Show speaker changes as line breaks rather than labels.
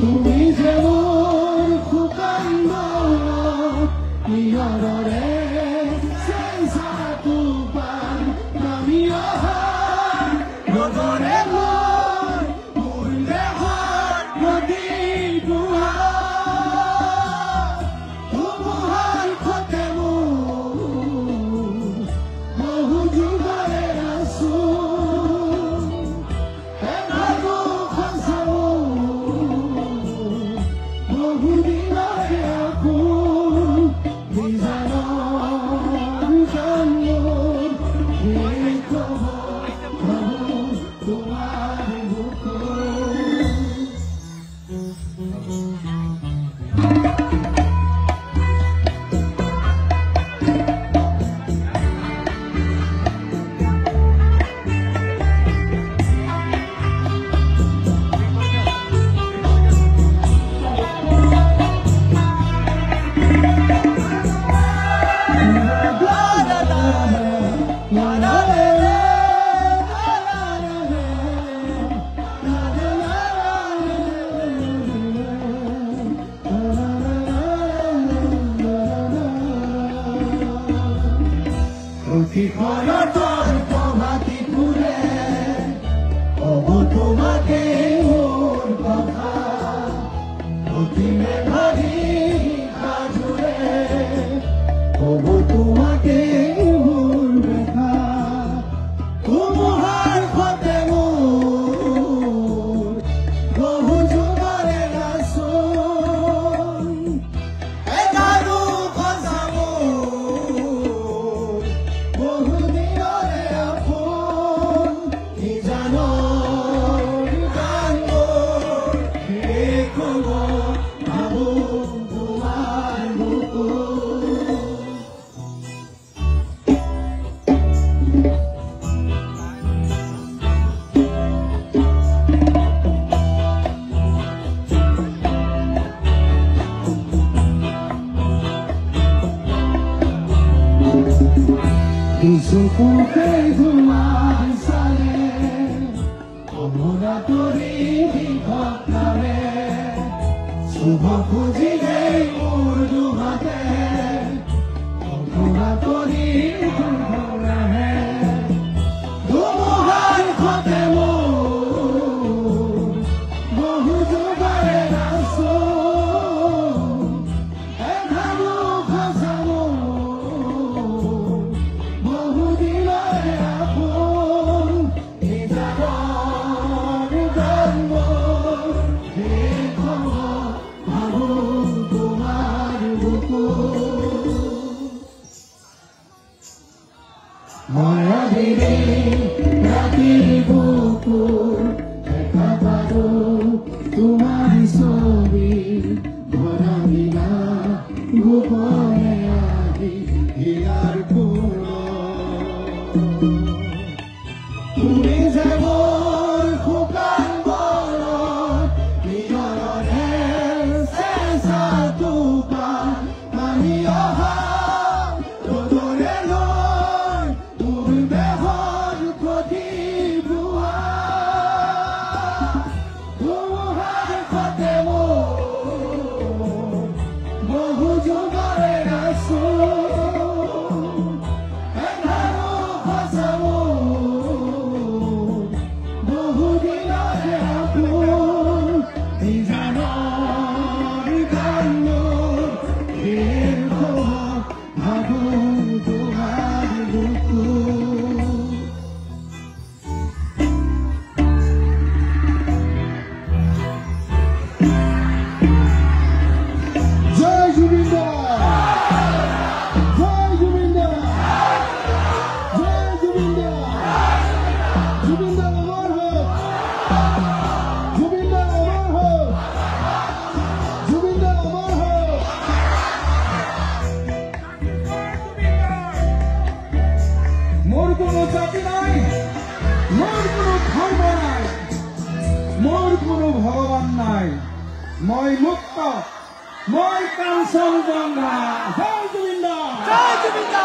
তুমি যে মোৰ শুকান নিয়ৰৰে চেঁচাটো পান নামি অহা ৰ'দৰে মই মোৰ দেহৰ প্ৰতিপুৱা ধুমুহাৰ সতে মোৰ বহু যুগৰে আছো এভাগো সঁচাও বহু দিনৰে আপোন বিজানৰ জন্মৰ এই খবৰ তোমাৰ প্ৰতিফলতৰ প্ৰভাতি ফুলে ক'ব তোমাকে মোৰ কথা অতিমে ভাবি সাজুৰে ক'ব তোমাকে মোৰ দেখা ধুমুহাৰ সতে মোৰ বহু যুগৰে নাচোন এটাৰো সঁচা বহু দিনৰে আপোন নিজানৰ গানবোৰ শেষ হ'ব ভাবোঁ তোমাৰ বুকুত চকুতে ধোঁৱা চালে অমৰাতৰি বিভক্তাৰে শুভ খুজিলে মোৰ দুহাতে অমৰাতৰি দুৰ্ঘৰাহে ধুমুহাৰ সতে মোৰ বহু যুগৰে নাচোন এভাগো সঁচা বহু দিনৰে আপোন নিজানৰ জন্মৰ শেষ হ'ব ভাবোঁ তোমাৰ বুকুত মায়াবিনী ৰাতিৰ বুকুত দেখা পালোঁ তোমাৰ ছবি ভৰা বিনা গোপনে আহি হিয়াৰ তুমি যে মোৰ শুকান নিয়ৰৰে চেঁচাটো পান নামি অহা ৰ'দৰে লৈ মোৰ দেহৰ প্ৰতিপুৱা ধুমুহাৰ সতে মোৰ বহু যুগৰে নাচোন এভাগো সঁচা বহু দিনৰে আপোন নিজানৰ গানবোৰ শেষ হ'ব ভাবোঁ তোমাৰ বুকুত জয় জুবিন দা জয় জুবিন দা জয় জুবিন দা জুবিন দা অমৰ হোক জুবিন দা অমৰ হোক জুবিন দা অমৰ হোক মোৰ কোনো জাতি নাই মোৰ কোনো ধৰ্ম নাই মোৰ কোনো ভগৱান নাই মই মুক্ত মই কাঞ্চনজঙ্ঘা জয় জুবিন দা জয় জুবিন দা